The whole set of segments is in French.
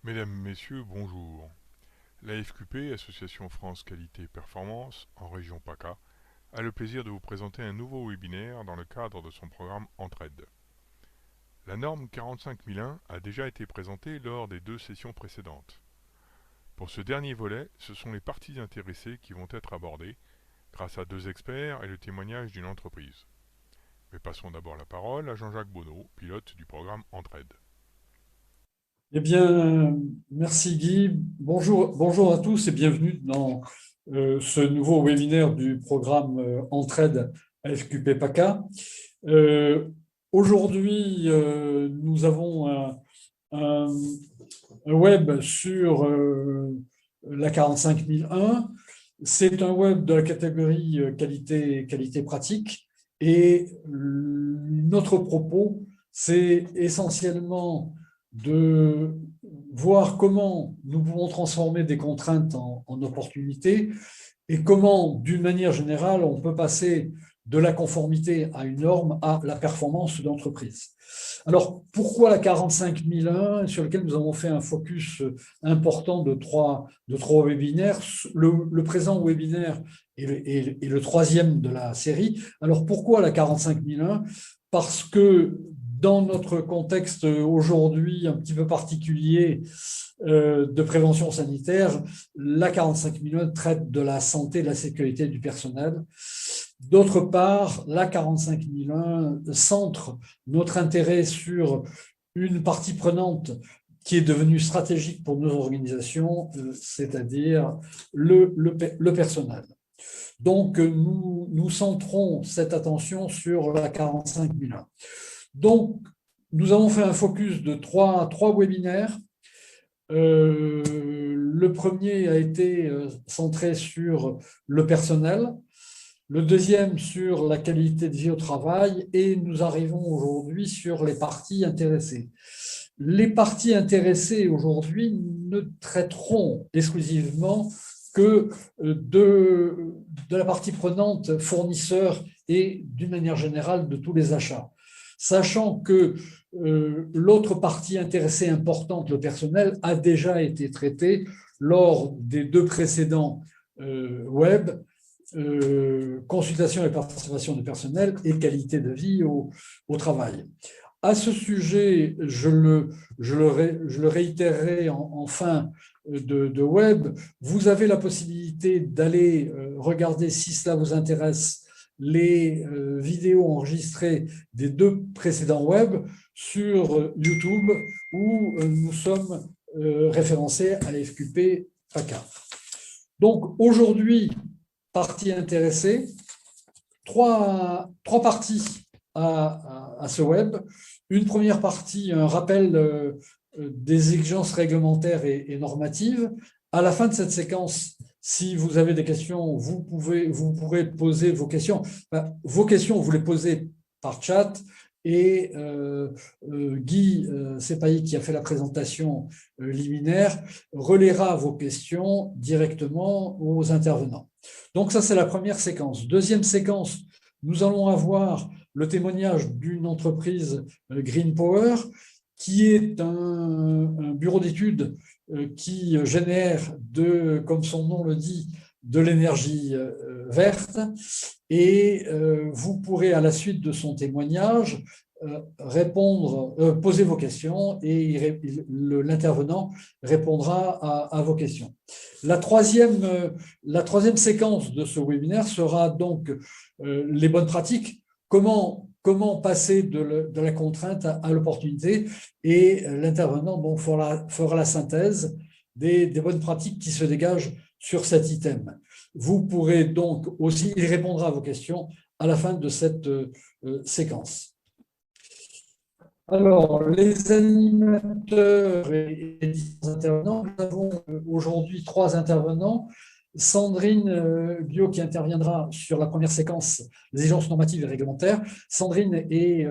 Mesdames, Messieurs, bonjour. La FQP, Association France Qualité Performance, en région PACA, a le plaisir de vous présenter un nouveau webinaire dans le cadre de son programme Entraide. La norme 45001 a déjà été présentée lors des 2 sessions précédentes. Pour ce dernier volet, ce sont les parties intéressées qui vont être abordées, grâce à 2 experts et le témoignage d'une entreprise. Mais passons d'abord la parole à Jean-Jacques Bonneau, pilote du programme Entraide. Eh bien, merci Guy. Bonjour à tous et bienvenue dans ce nouveau webinaire du programme Entraide AFQP PACA. Aujourd'hui, nous avons un- un web sur la 45001. C'est un web de la catégorie qualité pratique et notre propos, c'est essentiellement de voir comment nous pouvons transformer des contraintes en opportunités et comment, d'une manière générale, on peut passer de la conformité à une norme à la performance d'entreprise. Alors, pourquoi la 45001, sur lequel nous avons fait un focus important de trois webinaires. Le présent webinaire est le troisième de la série. Alors, pourquoi la 45001 ? Parce que dans notre contexte aujourd'hui un petit peu particulier de prévention sanitaire, la 45001 traite de la santé et de la sécurité du personnel. D'autre part, la 45001 centre notre intérêt sur une partie prenante qui est devenue stratégique pour nos organisations, c'est-à-dire le personnel. Donc, nous centrons cette attention sur la 45001. Donc, nous avons fait un focus de trois webinaires. Le premier a été centré sur le personnel, le deuxième sur la qualité de vie au travail, et nous arrivons aujourd'hui sur les parties intéressées. Les parties intéressées aujourd'hui ne traiteront exclusivement que de la partie prenante fournisseur et d'une manière générale de tous les achats. Sachant que l'autre partie intéressée importante, le personnel, a déjà été traitée lors des 2 précédents web, consultation et participation du personnel et qualité de vie au travail. À ce sujet, je le réitérerai en fin de web, vous avez la possibilité d'aller regarder, si cela vous intéresse, les vidéos enregistrées des 2 précédents web sur YouTube où nous sommes référencés à la FQP PACA. Donc aujourd'hui, partie intéressée, trois parties à ce web. Une première partie, un rappel des exigences réglementaires et normatives. À la fin de cette séquence, si vous avez des questions, vous pourrez poser vos questions. Vos questions, vous les posez par chat et Guy Sepaï, qui a fait la présentation liminaire, relaiera vos questions directement aux intervenants. Donc ça, c'est la première séquence. Deuxième séquence, nous allons avoir le témoignage d'une entreprise Green Power, qui est un bureau d'études qui génère, comme son nom le dit, de l'énergie verte. Et vous pourrez, à la suite de son témoignage, poser vos questions et l'intervenant répondra à vos questions. La troisième séquence de ce webinaire sera donc les bonnes pratiques. Comment passer de la contrainte à l'opportunité, et l'intervenant donc fera la synthèse des bonnes pratiques qui se dégagent sur cet item. Vous pourrez donc aussi, il répondra à vos questions à la fin de cette séquence. Alors, les animateurs et les intervenants, nous avons aujourd'hui 3 intervenants. Sandrine Biot, qui interviendra sur la première séquence, les exigences normatives et réglementaires. Sandrine est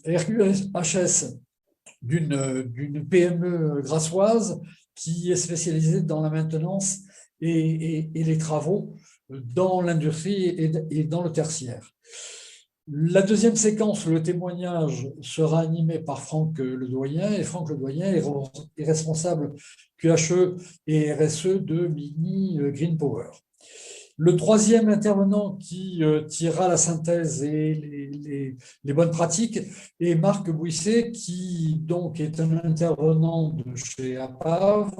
RQHS d'une PME grassoise qui est spécialisée dans la maintenance et les travaux dans l'industrie et dans le tertiaire. La deuxième séquence, le témoignage, sera animé par Franck Ledoyen. Et Franck Ledoyen est responsable QHE et RSE de Mini Green Power. Le troisième intervenant qui tirera la synthèse et les bonnes pratiques est Marc Bouisset, qui donc est un intervenant de chez APAV,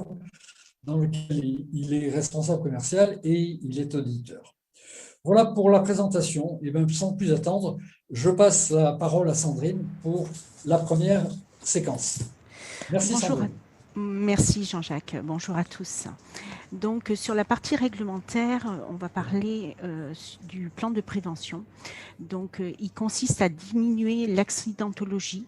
dans lequel il est responsable commercial et il est auditeur. Voilà pour la présentation. Et bien, sans plus attendre, je passe la parole à Sandrine pour la première séquence. Merci Sandrine. Merci Jean-Jacques. Bonjour à tous. Donc sur la partie réglementaire, on va parler du plan de prévention. Donc il consiste à diminuer l'accidentologie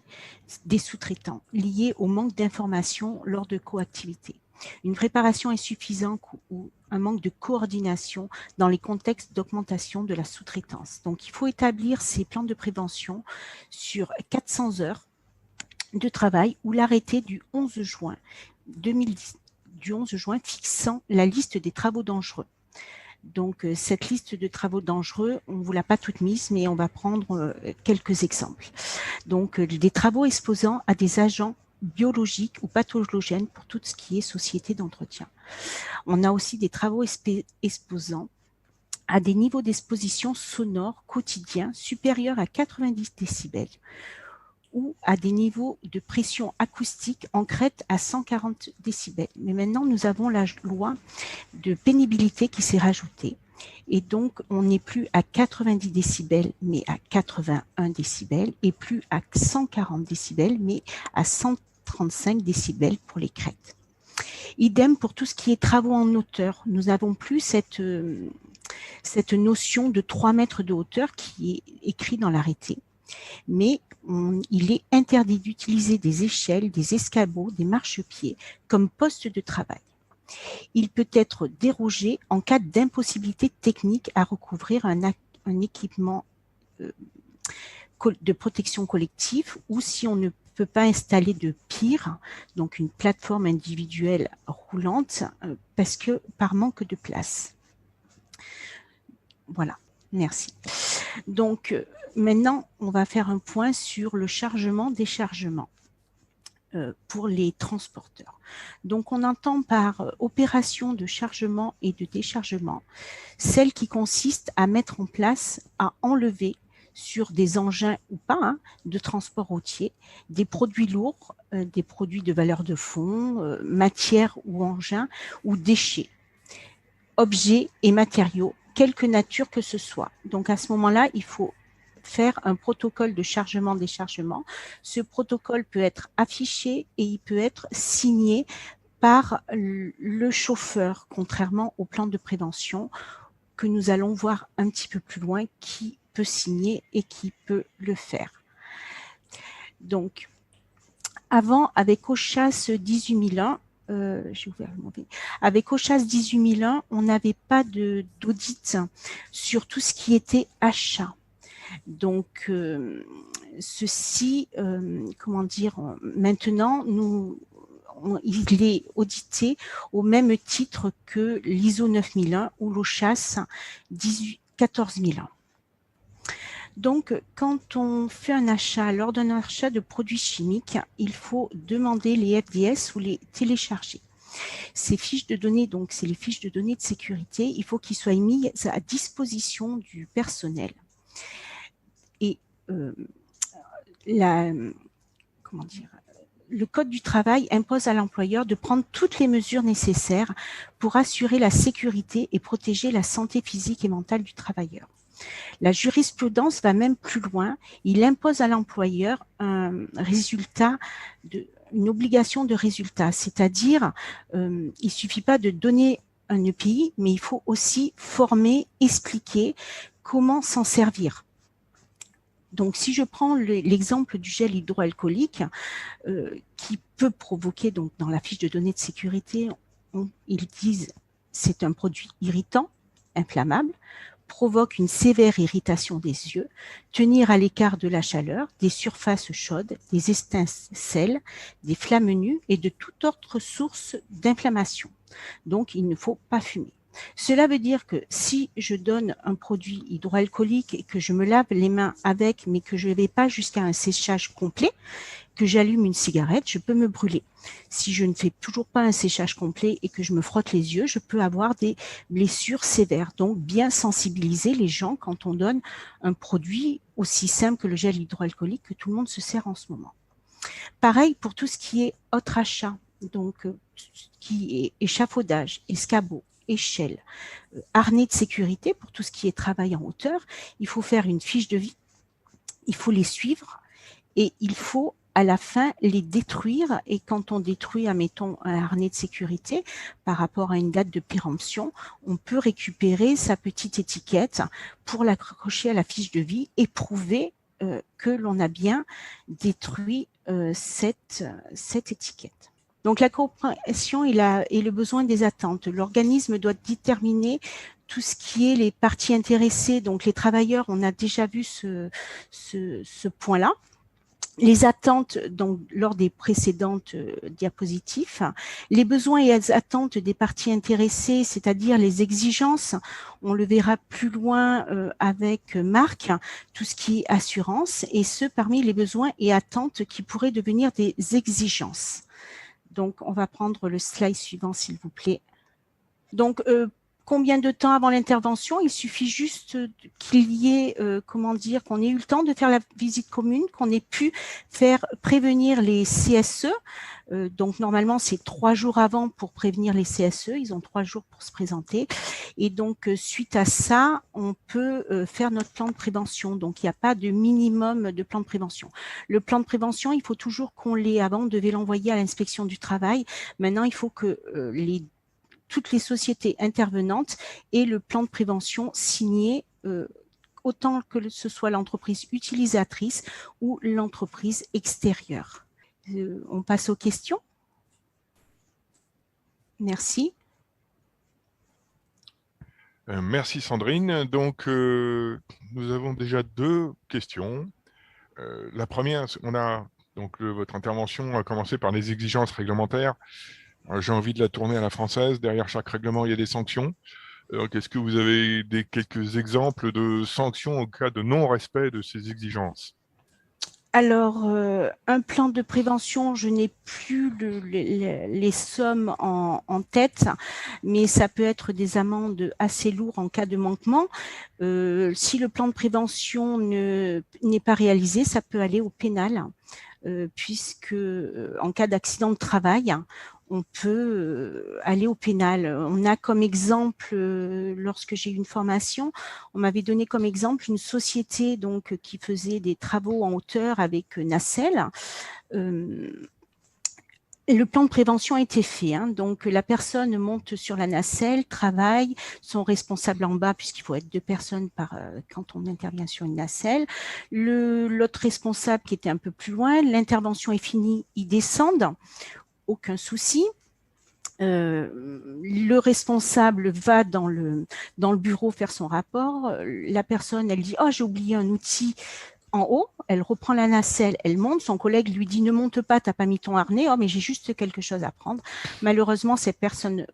des sous-traitants liée au manque d'informations lors de coactivité. Une préparation insuffisante ou un manque de coordination dans les contextes d'augmentation de la sous-traitance. Donc il faut établir ces plans de prévention sur 400 heures de travail ou l'arrêté du 11 juin 2010, fixant la liste des travaux dangereux. Donc, cette liste de travaux dangereux, on ne vous l'a pas toute mise, mais on va prendre quelques exemples. Donc, des travaux exposant à des agents biologiques ou pathogènes pour tout ce qui est société d'entretien. On a aussi des travaux exposant à des niveaux d'exposition sonore quotidiens supérieurs à 90 décibels ou à des niveaux de pression acoustique en crête à 140 décibels. Mais maintenant, nous avons la loi de pénibilité qui s'est rajoutée. Et donc, on n'est plus à 90 décibels, mais à 81 décibels, et plus à 140 décibels, mais à 135 décibels pour les crêtes. Idem pour tout ce qui est travaux en hauteur. Nous n'avons plus cette notion de 3 mètres de hauteur qui est écrite dans l'arrêté. Mais il est interdit d'utiliser des échelles, des escabeaux, des marchepieds comme poste de travail. Il peut être dérogé en cas d'impossibilité technique à recouvrir un équipement de protection collective ou si on ne peut pas installer de PIR, donc une plateforme individuelle roulante, parce que par manque de place. Voilà, merci. Donc, maintenant, on va faire un point sur le chargement-déchargement pour les transporteurs. Donc, on entend par opération de chargement et de déchargement celle qui consiste à mettre en place, à enlever sur des engins ou pas de transport routier, des produits lourds, des produits de valeur de fond, matières ou engins ou déchets, objets et matériaux, quelque nature que ce soit. Donc, à ce moment-là, il faut faire un protocole de chargement-déchargement. Ce protocole peut être affiché et il peut être signé par le chauffeur, contrairement au plan de prévention que nous allons voir un petit peu plus loin, qui peut signer et qui peut le faire. Donc, avant, avec OCHAS 18001, avec OCHAS 18001, on n'avait pas d'audit sur tout ce qui était achat. Donc, ceci, maintenant, il est audité au même titre que l'ISO 9001 ou l'OCHAS 14001. Donc, quand on fait un achat, lors d'un achat de produits chimiques, il faut demander les FDS ou les télécharger. Ces fiches de données, donc c'est les fiches de données de sécurité, il faut qu'ils soient mis à disposition du personnel. Et le Code du travail impose à l'employeur de prendre toutes les mesures nécessaires pour assurer la sécurité et protéger la santé physique et mentale du travailleur. La jurisprudence va même plus loin. Il impose à l'employeur une obligation de résultat, c'est-à-dire il ne suffit pas de donner un EPI, mais il faut aussi former, expliquer comment s'en servir. Donc, si je prends l'exemple du gel hydroalcoolique qui peut provoquer, donc dans la fiche de données de sécurité, ils disent c'est un produit irritant, inflammable, provoque une sévère irritation des yeux, tenir à l'écart de la chaleur, des surfaces chaudes, des étincelles, des flammes nues et de toute autre source d'inflammation. Donc, il ne faut pas fumer. Cela veut dire que si je donne un produit hydroalcoolique et que je me lave les mains avec, mais que je ne vais pas jusqu'à un séchage complet, que j'allume une cigarette, je peux me brûler. Si je ne fais toujours pas un séchage complet et que je me frotte les yeux, je peux avoir des blessures sévères. Donc, bien sensibiliser les gens quand on donne un produit aussi simple que le gel hydroalcoolique que tout le monde se sert en ce moment. Pareil pour tout ce qui est autre achat, donc qui est échafaudage, escabeau, échelle, harnais de sécurité pour tout ce qui est travail en hauteur. Il faut faire une fiche de vie, il faut les suivre et il faut à la fin les détruire. Et quand on détruit, admettons, un harnais de sécurité par rapport à une date de péremption, on peut récupérer sa petite étiquette pour l'accrocher à la fiche de vie et prouver que l'on a bien détruit cette étiquette. Donc la coopération et le besoin des attentes. L'organisme doit déterminer tout ce qui est les parties intéressées, donc les travailleurs, on a déjà vu ce point-là. Les attentes donc, lors des précédentes diapositives, les besoins et les attentes des parties intéressées, c'est-à-dire les exigences, on le verra plus loin avec Marc, tout ce qui est assurance, et ce parmi les besoins et attentes qui pourraient devenir des exigences. Donc, on va prendre le slide suivant, s'il vous plaît. Donc, combien de temps avant l'intervention? Il suffit juste qu'il y ait, qu'on ait eu le temps de faire la visite commune, qu'on ait pu faire prévenir les CSE. Donc, normalement, c'est 3 jours avant pour prévenir les CSE. Ils ont 3 jours pour se présenter. Et donc, suite à ça, on peut faire notre plan de prévention. Donc, il n'y a pas de minimum de plan de prévention. Le plan de prévention, il faut toujours qu'on l'ait. Avant, on devait l'envoyer à l'inspection du travail. Maintenant, il faut que toutes les sociétés intervenantes aient le plan de prévention signé autant que ce soit l'entreprise utilisatrice ou l'entreprise extérieure. On passe aux questions. Merci. Merci Sandrine. Donc, nous avons déjà 2 questions. La première, donc votre intervention a commencé par les exigences réglementaires. J'ai envie de la tourner à la française. Derrière chaque règlement, il y a des sanctions. Est-ce que vous avez quelques exemples de sanctions au cas de non-respect de ces exigences? Alors, un plan de prévention, je n'ai plus les sommes en tête, mais ça peut être des amendes assez lourdes en cas de manquement. Si le plan de prévention n'est pas réalisé, ça peut aller au pénal, puisque en cas d'accident de travail, on peut aller au pénal. On a comme exemple, lorsque j'ai eu une formation, on m'avait donné comme exemple une société donc qui faisait des travaux en hauteur avec nacelle. Le plan de prévention a été fait, hein, donc la personne monte sur la nacelle, travaille, son responsable en bas, puisqu'il faut être 2 personnes quand on intervient sur une nacelle. L'autre responsable qui était un peu plus loin, l'intervention est finie, ils descendent, aucun souci. Le responsable va dans le bureau faire son rapport. La personne, elle dit « Oh, j'ai oublié un outil » en haut, elle reprend la nacelle, elle monte, son collègue lui dit « Ne monte pas, tu n'as pas mis ton harnais. » « Oh, mais j'ai juste quelque chose à prendre. » Malheureusement, cette personne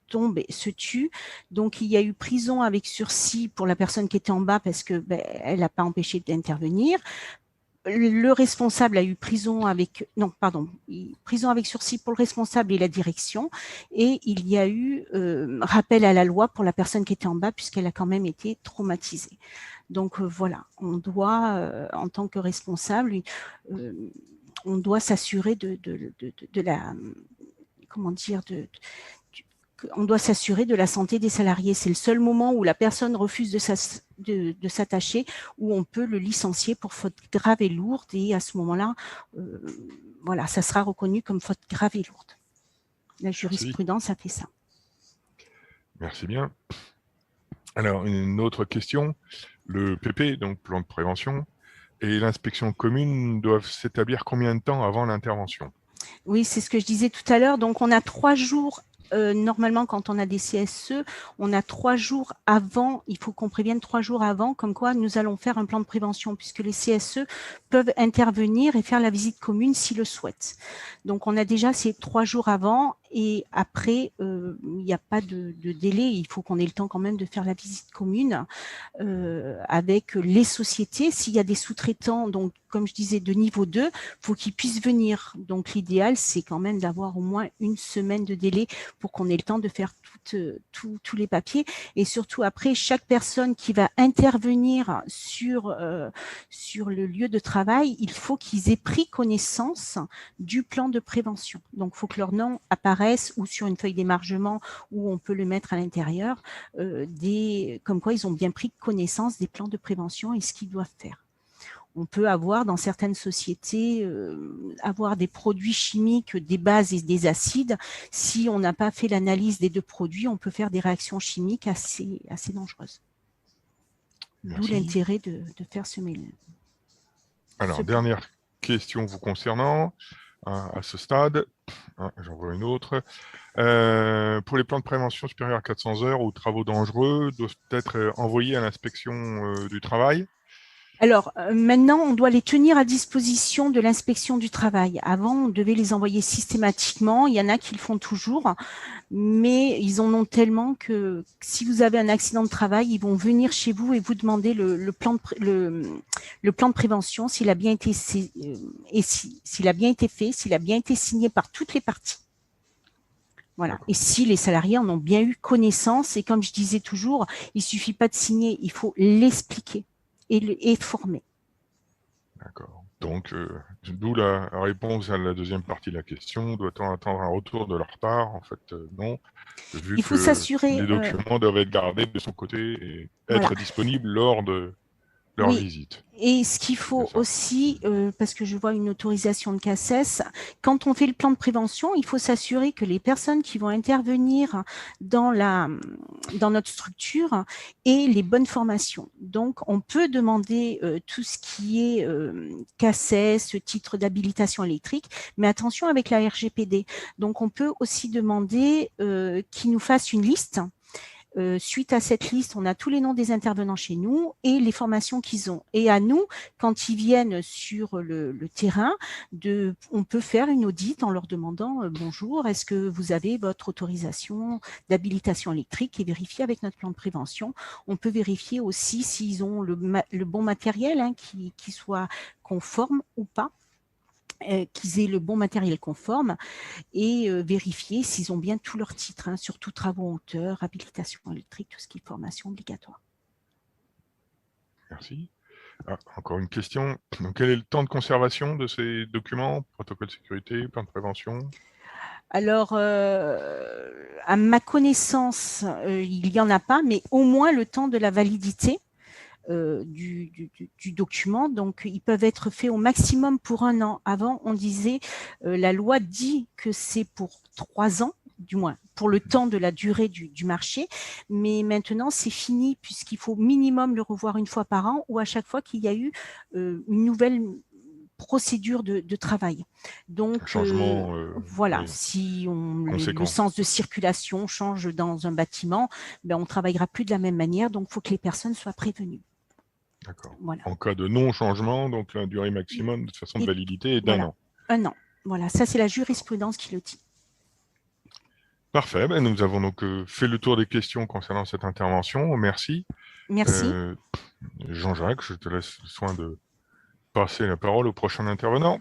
tombe et se tue. Donc, il y a eu prison avec sursis pour la personne qui était en bas parce que elle n'a pas empêché d'intervenir. Le responsable a eu prison avec sursis pour le responsable et la direction, et il y a eu rappel à la loi pour la personne qui était en bas puisqu'elle a quand même été traumatisée. Donc voilà, on doit en tant que responsable, on doit s'assurer on doit s'assurer de la santé des salariés. C'est le seul moment où la personne refuse de s'attacher, où on peut le licencier pour faute grave et lourde, et à ce moment-là, voilà, ça sera reconnu comme faute grave et lourde. La jurisprudence a fait ça. Merci bien. Alors, une autre question. Le PP, donc plan de prévention, et l'inspection commune doivent s'établir combien de temps avant l'intervention? Oui, c'est ce que je disais tout à l'heure. Donc, on a 3 jours normalement, quand on a des CSE, on a 3 jours avant, il faut qu'on prévienne 3 jours avant, comme quoi nous allons faire un plan de prévention, puisque les CSE peuvent intervenir et faire la visite commune s'ils le souhaitent. Donc, on a déjà ces 3 jours avant, et après, il n'y a pas de délai. Il faut qu'on ait le temps quand même de faire la visite commune avec les sociétés. S'il y a des sous-traitants, donc comme je disais, de niveau 2, faut qu'ils puissent venir. Donc, l'idéal, c'est quand même d'avoir au moins une semaine de délai pour qu'on ait le temps de faire tous les papiers. Et surtout, après, chaque personne qui va intervenir sur le lieu de travail, il faut qu'ils aient pris connaissance du plan de prévention. Donc, il faut que leur nom apparaisse ou sur une feuille d'émargement où on peut le mettre à l'intérieur, comme quoi ils ont bien pris connaissance des plans de prévention et ce qu'ils doivent faire. On peut avoir dans certaines sociétés avoir des produits chimiques, des bases et des acides. Si on n'a pas fait l'analyse des 2 produits, on peut faire des réactions chimiques assez dangereuses. D'où l'intérêt de faire ce mélange. Alors, dernière question vous concernant à ce stade. J'en vois une autre. Pour les plans de prévention supérieurs à 400 heures ou travaux dangereux, doivent être envoyés à l'inspection du travail. Alors, maintenant, on doit les tenir à disposition de l'inspection du travail. Avant, on devait les envoyer systématiquement. Il y en a qui le font toujours, mais ils en ont tellement que si vous avez un accident de travail, ils vont venir chez vous et vous demander le plan de prévention, s'il a bien été s'il a bien été fait, s'il a bien été signé par toutes les parties. Voilà. Et si les salariés en ont bien eu connaissance, et comme je disais toujours, il ne suffit pas de signer, il faut l'expliquer et former. D'accord. Donc, d'où la réponse à la deuxième partie de la question. Doit-on attendre un retour de leur part? En fait, non. Vu Il faut que s'assurer. les documents doivent être gardés de son côté et être disponibles lors de leur visite. Et ce qu'il faut aussi, parce que je vois une autorisation de CACES, quand on fait le plan de prévention, il faut s'assurer que les personnes qui vont intervenir dans notre structure aient les bonnes formations. Donc, on peut demander tout ce qui est CACES, titre d'habilitation électrique, mais attention avec la RGPD. Donc, on peut aussi demander qu'ils nous fassent une liste. Suite à cette liste, on a tous les noms des intervenants chez nous et les formations qu'ils ont. Et à nous, quand ils viennent sur le terrain, on peut faire une audit en leur demandant bonjour, est-ce que vous avez votre autorisation d'habilitation électrique et vérifier avec notre plan de prévention. On peut vérifier aussi s'ils ont le bon matériel qui soit conforme ou pas, qu'ils aient le bon matériel conforme et vérifier s'ils ont bien tous leurs titres, surtout travaux en hauteur, habilitation électrique, tout ce qui est formation obligatoire. Merci. Encore une question. Donc, quel est le temps de conservation de ces documents? Protocole de sécurité, plan de prévention? Alors, à ma connaissance, il n'y en a pas, mais au moins le temps de la validité du document. Donc, ils peuvent être faits au maximum pour 1 an. Avant, on disait, la loi dit que c'est pour 3 ans, du moins pour le temps de la durée du marché, mais maintenant c'est fini puisqu'il faut minimum le revoir 1 fois par an ou à chaque fois qu'il y a eu une nouvelle procédure de travail. Donc, voilà, si le sens de circulation change dans un bâtiment, on ne travaillera plus de la même manière, donc il faut que les personnes soient prévenues. D'accord. Voilà. En cas de non-changement, donc la durée maximum de façon de validité est d'1 an. 1 an. Voilà, ça c'est la jurisprudence qui le dit. Parfait. Nous avons donc fait le tour des questions concernant cette intervention. Merci. Merci. Jean-Jacques, je te laisse le soin de passer la parole au prochain intervenant.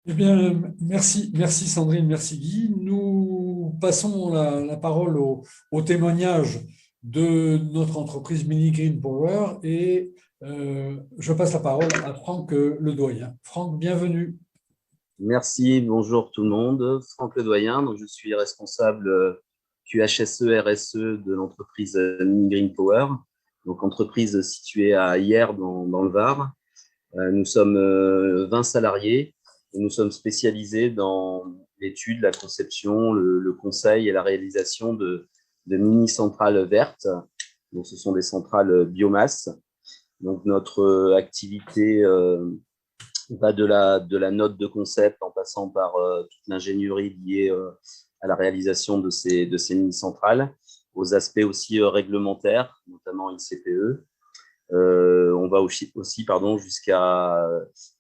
Eh bien, merci Sandrine, merci Guy. Nous passons la parole au témoignage de notre entreprise Mini Green Power et je passe la parole à Franck Ledoyen. Franck, bienvenue. Merci, bonjour tout le monde. Franck Ledoyen, donc je suis responsable QHSE RSE de l'entreprise Mini Green Power, donc entreprise située à Hyères dans le Var. Nous sommes 20 salariés et nous sommes spécialisés dans l'étude, la conception, le conseil et la réalisation de mini-centrales vertes. Donc, ce sont des centrales biomasse. Donc, notre activité va de la note de concept en passant par toute l'ingénierie liée à la réalisation de ces mini-centrales, aux aspects aussi réglementaires, notamment ICPE. On va aussi jusqu'à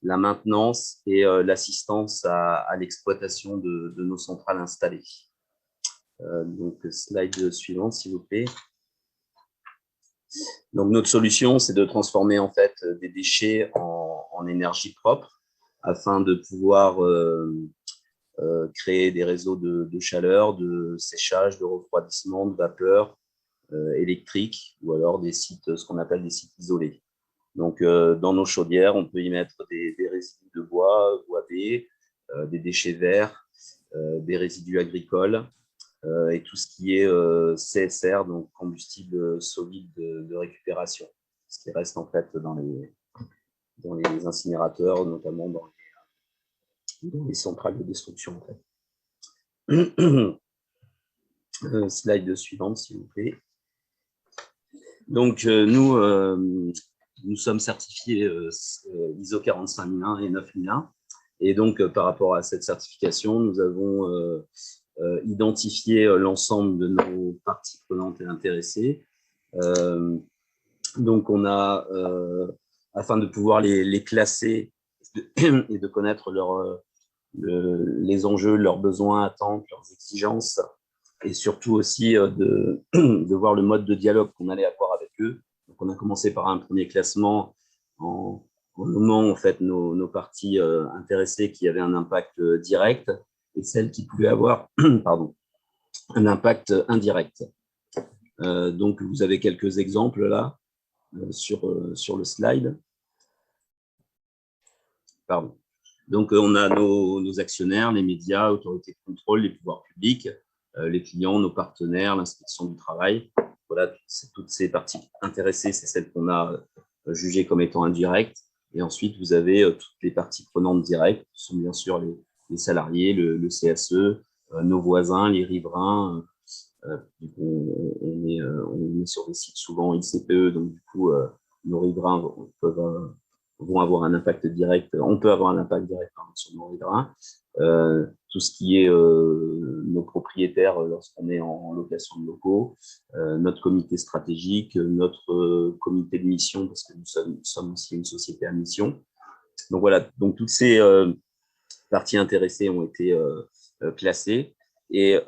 la maintenance et l'assistance à l'exploitation de nos centrales installées. Donc, slide suivante, s'il vous plaît. Donc, notre solution, c'est de transformer en fait des déchets en énergie propre afin de pouvoir créer des réseaux de chaleur, de séchage, de refroidissement, de vapeur électrique ou alors des sites, ce qu'on appelle des sites isolés. Donc, dans nos chaudières, on peut y mettre des résidus de bois, bois-B, des déchets verts, des résidus agricoles et tout ce qui est CSR, donc combustible solide de récupération, ce qui reste en fait dans les incinérateurs, notamment dans les centrales de destruction. En fait. Slide suivante, s'il vous plaît. Donc, nous sommes certifiés ISO 45001 et 9001. Et donc, par rapport à cette certification, nous avons identifié l'ensemble de nos parties prenantes et intéressées. Donc, on a, afin de pouvoir les classer et de connaître les enjeux, leurs besoins, attentes, leurs exigences, et surtout aussi de voir le mode de dialogue qu'on allait avoir avec eux. Donc, on a commencé par un premier classement en nommant en fait nos parties intéressées qui avaient un impact direct et celles qui pouvaient avoir un impact indirect. Donc, vous avez quelques exemples là sur le slide. Donc, on a nos actionnaires, les médias, autorités de contrôle, les pouvoirs publics, les clients, nos partenaires, l'inspection du travail. Voilà, toutes ces parties intéressées, c'est celles qu'on a jugées comme étant indirectes. Et ensuite, vous avez toutes les parties prenantes directes, qui sont bien sûr les salariés, le CSE, nos voisins, les riverains. On est sur des sites souvent ICPE, donc du coup, nos riverains vont avoir un impact direct. On peut avoir un impact direct sur nos riverains. Tout ce qui est nos propriétaires lorsqu'on est en location de locaux, notre comité stratégique, notre comité de mission, parce que nous sommes aussi une société à mission. Donc voilà, donc toutes ces parties intéressées ont été classées et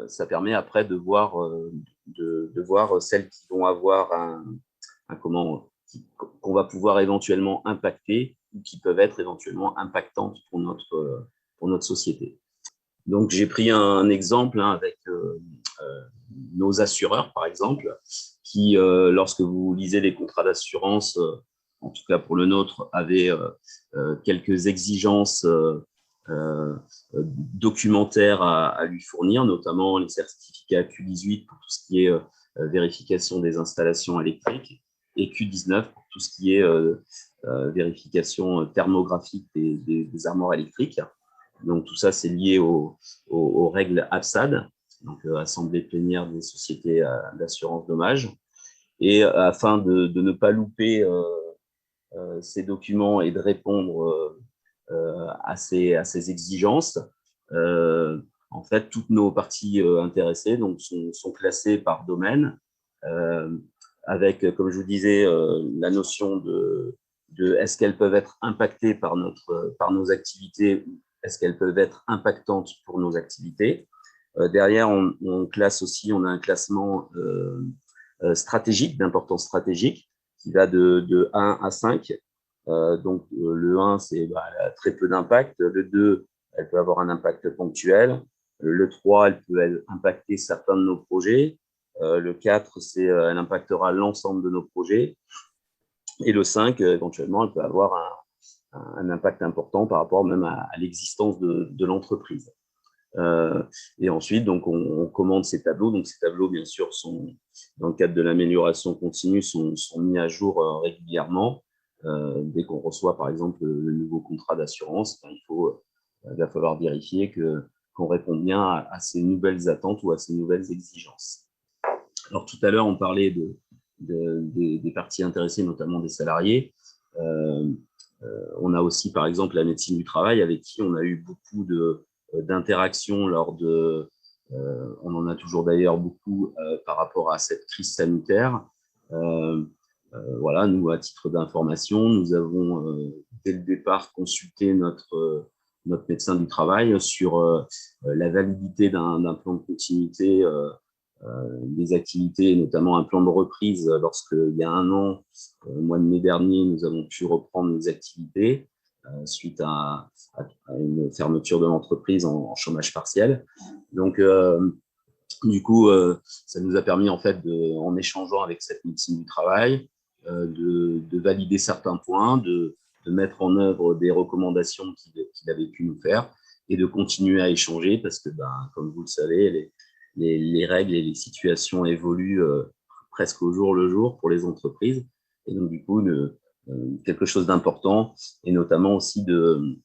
ça permet après de voir celles qui vont avoir qu'on va pouvoir éventuellement impacter ou qui peuvent être éventuellement impactantes pour notre société. Donc, j'ai pris un exemple avec nos assureurs, par exemple, qui, lorsque vous lisez les contrats d'assurance, en tout cas pour le nôtre, avaient quelques exigences documentaires à lui fournir, notamment les certificats Q18 pour tout ce qui est vérification des installations électriques et Q19 pour tout ce qui est vérification thermographique des armoires électriques. Donc, tout ça, c'est lié aux règles APSAD, donc Assemblée plénière des sociétés d'assurance dommages. Et afin de ne pas louper ces documents et de répondre à ces exigences, en fait, toutes nos parties intéressées donc, sont classées par domaine, avec, comme je vous disais, la notion de est-ce qu'elles peuvent être impactées par nos activités ou est-ce qu'elles peuvent être impactantes pour nos activités. Derrière, on classe aussi, on a un classement stratégique, d'importance stratégique, qui va de 1 à 5. Donc, le 1, c'est très peu d'impact. Le 2, elle peut avoir un impact ponctuel. Le 3, elle peut impacter certains de nos projets. Le 4, elle impactera l'ensemble de nos projets. Et le 5, éventuellement, elle peut avoir un impact important par rapport même à l'existence de l'entreprise. Et ensuite, donc, on commande ces tableaux. Donc, ces tableaux, bien sûr, dans le cadre de l'amélioration continue, sont mis à jour régulièrement. Dès qu'on reçoit, par exemple, le nouveau contrat d'assurance, il va falloir vérifier qu'on répond bien à ces nouvelles attentes ou à ces nouvelles exigences. Alors, tout à l'heure, on parlait des parties intéressées, notamment des salariés. On a aussi, par exemple, la médecine du travail, avec qui on a eu beaucoup d'interaction lors de… on en a toujours d'ailleurs beaucoup par rapport à cette crise sanitaire. Voilà, nous, à titre d'information, nous avons dès le départ consulté notre médecin du travail sur la validité d'un plan de continuité des activités, notamment un plan de reprise. Lorsqu'il y a un an, au mois de mai dernier, nous avons pu reprendre les activités suite à une fermeture de l'entreprise en chômage partiel. Donc, du coup, ça nous a permis, en fait, en échangeant avec cette médecine du travail, de valider certains points, de mettre en œuvre des recommandations qu'il avait pu nous faire et de continuer à échanger parce que, comme vous le savez, les règles et les situations évoluent presque au jour le jour pour les entreprises. Et donc, du coup, quelque chose d'important et notamment aussi de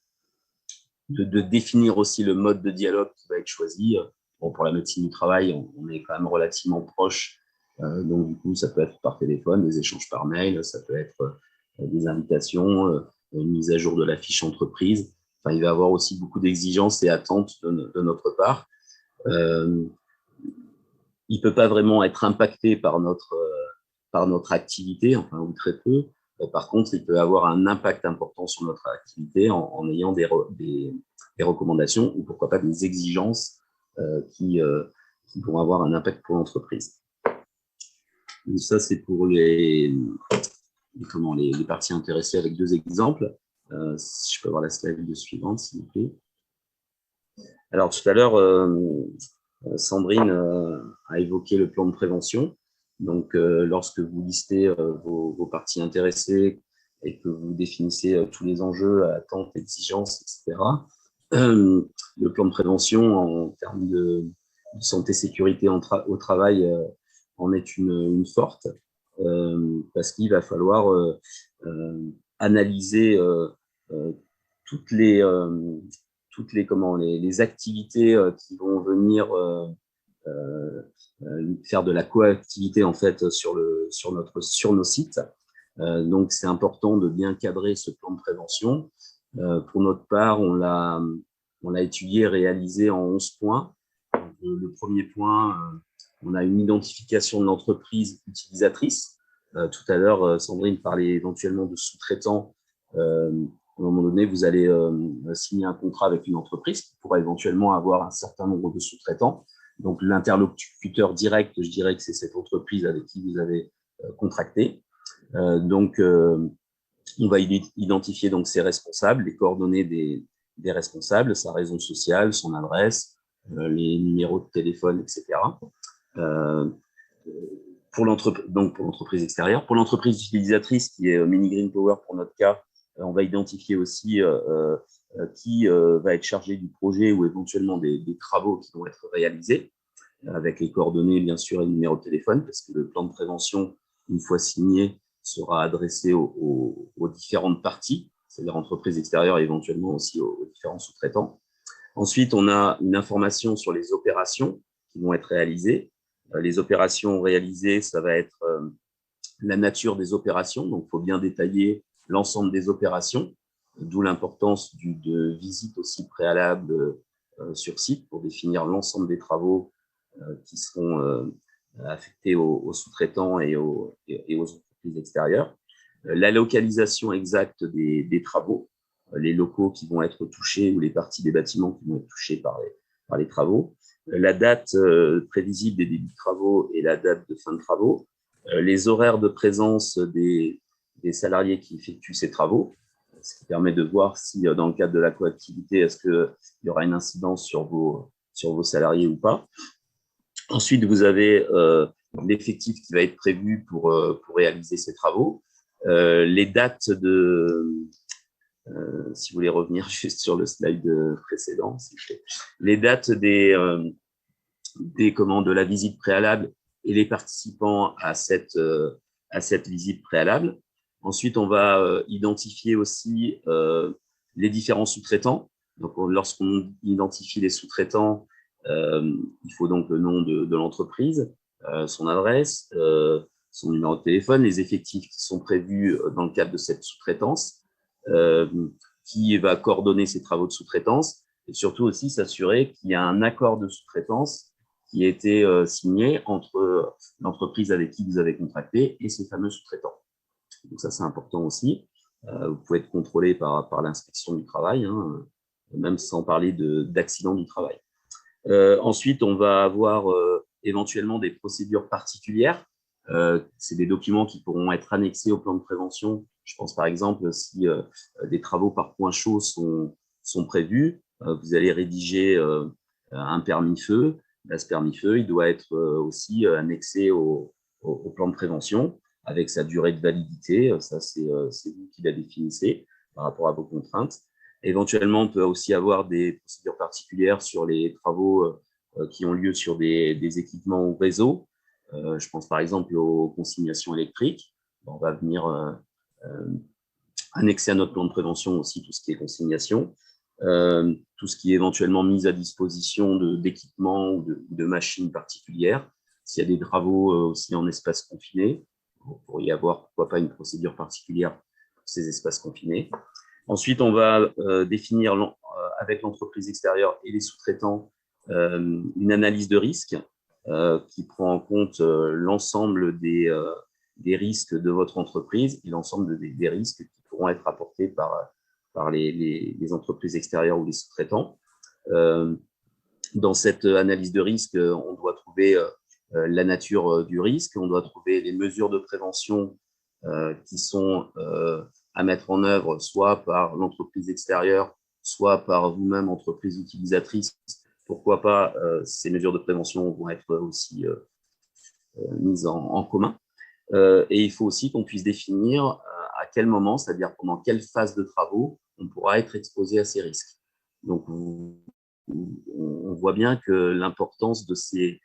définir aussi le mode de dialogue qui va être choisi. Bon, pour la médecine du travail, on est quand même relativement proche. Donc, du coup, ça peut être par téléphone, des échanges par mail, ça peut être des invitations, une mise à jour de la fiche entreprise. Enfin, il va y avoir aussi beaucoup d'exigences et attentes de notre part. Il ne peut pas vraiment être impacté par notre activité, enfin, ou très peu. Par contre, il peut avoir un impact important sur notre activité en ayant des recommandations ou pourquoi pas des exigences qui vont avoir un impact pour l'entreprise. Donc ça, c'est pour les parties intéressées avec 2 exemples. Si je peux avoir la slide suivante, s'il vous plaît. Alors, tout à l'heure, Sandrine a évoqué le plan de prévention. Donc, lorsque vous listez vos parties intéressées et que vous définissez tous les enjeux, attentes, exigences, etc., le plan de prévention en termes de santé-sécurité au travail en est une forte parce qu'il va falloir analyser toutes les activités qui vont venir faire de la coactivité en fait sur nos sites. Donc c'est important de bien cadrer ce plan de prévention. Pour notre part, on l'a étudié, réalisé en 11 points. Donc, le premier point, on a une identification de l'entreprise utilisatrice. Tout à l'heure, Sandrine parlait éventuellement de sous-traitants. À un moment donné, vous allez signer un contrat avec une entreprise qui pourra éventuellement avoir un certain nombre de sous-traitants. Donc, l'interlocuteur direct, je dirais que c'est cette entreprise avec qui vous avez contracté. Donc, on va identifier donc ses responsables, les coordonnées des responsables, sa raison sociale, son adresse, les numéros de téléphone, etc. Pour l'entreprise extérieure. Pour l'entreprise utilisatrice, qui est Mini Green Power pour notre cas, on va identifier aussi qui va être chargé du projet ou éventuellement des travaux qui vont être réalisés, avec les coordonnées, bien sûr, et le numéro de téléphone, parce que le plan de prévention, une fois signé, sera adressé aux différentes parties, c'est-à-dire entreprises extérieures et éventuellement aussi aux différents sous-traitants. Ensuite, on a une information sur les opérations qui vont être réalisées. Les opérations réalisées, ça va être la nature des opérations, donc il faut bien détailler l'ensemble des opérations, d'où l'importance de visites aussi préalables sur site pour définir l'ensemble des travaux qui seront affectés aux sous-traitants et aux entreprises extérieures. La localisation exacte des travaux, les locaux qui vont être touchés ou les parties des bâtiments qui vont être touchés par les travaux, la date prévisible des débuts de travaux et la date de fin de travaux, les horaires de présence des salariés qui effectuent ces travaux, ce qui permet de voir si, dans le cadre de la coactivité, est-ce qu'il y aura une incidence sur vos salariés ou pas. Ensuite, vous avez l'effectif qui va être prévu pour réaliser ces travaux, les dates si vous voulez revenir juste sur le slide précédent, les dates de la visite préalable et les participants à cette visite préalable. Ensuite, on va identifier aussi les différents sous-traitants. Donc, lorsqu'on identifie les sous-traitants, il faut donc le nom de l'entreprise, son adresse, son numéro de téléphone, les effectifs qui sont prévus dans le cadre de cette sous-traitance, qui va coordonner ces travaux de sous-traitance, et surtout aussi s'assurer qu'il y a un accord de sous-traitance qui a été signé entre l'entreprise avec qui vous avez contracté et ces fameux sous-traitants. Donc ça, c'est important aussi. Vous pouvez être contrôlé par l'inspection du travail, hein, même sans parler d'accident du travail. Ensuite, on va avoir éventuellement des procédures particulières. C'est des documents qui pourront être annexés au plan de prévention. Je pense par exemple si des travaux par point chaud sont prévus, vous allez rédiger un permis-feu. Ce permis-feu, il doit être aussi annexé au plan de prévention avec sa durée de validité. Ça, c'est vous qui la définissez par rapport à vos contraintes. Éventuellement, on peut aussi avoir des procédures particulières sur les travaux qui ont lieu sur des équipements ou réseaux. Je pense par exemple aux consignations électriques. On va venir annexer à notre plan de prévention aussi tout ce qui est consignation, tout ce qui est éventuellement mise à disposition d'équipements ou de machines particulières. S'il y a des travaux aussi en espace confiné, il pourrait y avoir, pourquoi pas, une procédure particulière pour ces espaces confinés. Ensuite, on va définir avec l'entreprise extérieure et les sous-traitants une analyse de risque qui prend en compte l'ensemble des risques de votre entreprise et l'ensemble des risques qui pourront être apportés par les entreprises extérieures ou les sous-traitants. Dans cette analyse de risque, on doit trouver la nature du risque, on doit trouver les mesures de prévention qui sont à mettre en œuvre soit par l'entreprise extérieure, soit par vous-même, entreprise utilisatrice. Pourquoi pas, ces mesures de prévention vont être aussi mises en commun. Et il faut aussi qu'on puisse définir à quel moment, c'est-à-dire pendant quelle phase de travaux, on pourra être exposé à ces risques. Donc, on voit bien que l'importance de ces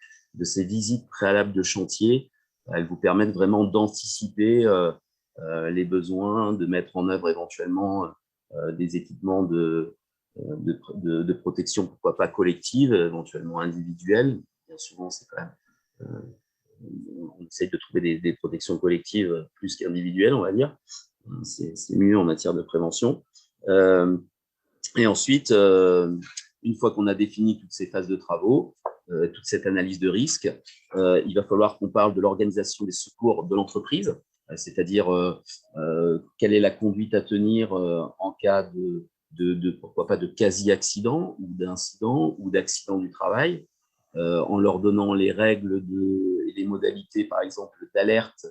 visites préalables de chantier, elles vous permettent vraiment d'anticiper les besoins, de mettre en œuvre éventuellement des équipements de protection, pourquoi pas collective, éventuellement individuelle. Bien souvent, c'est quand même, on essaye de trouver des protections collectives plus qu'individuelles, on va dire. C'est mieux en matière de prévention. Et ensuite, une fois qu'on a défini toutes ces phases de travaux, toute cette analyse de risque, il va falloir qu'on parle de l'organisation des secours de l'entreprise, c'est-à-dire quelle est la conduite à tenir en cas pourquoi pas de quasi-accident ou d'incident ou d'accident du travail, en leur donnant les règles et les modalités, par exemple, d'alerte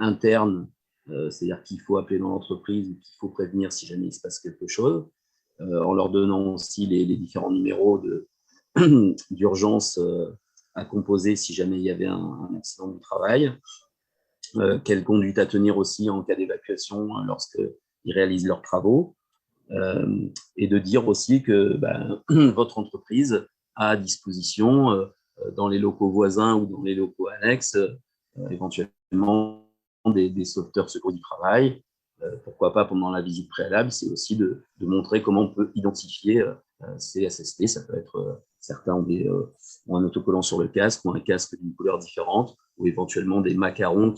interne, c'est-à-dire qu'il faut appeler dans l'entreprise ou qu'il faut prévenir si jamais il se passe quelque chose, en leur donnant aussi les différents numéros d'urgence à composer si jamais il y avait un accident du travail, quelle conduite à tenir aussi en cas d'évacuation lorsqu'ils réalisent leurs travaux, et de dire aussi que votre entreprise a à disposition dans les locaux voisins ou dans les locaux annexes éventuellement des sauveteurs secours du travail. Pourquoi pas pendant la visite préalable, c'est aussi de montrer comment on peut identifier ces SST. Ça peut être certains ont un autocollant sur le casque ou un casque d'une couleur différente, ou éventuellement des macarons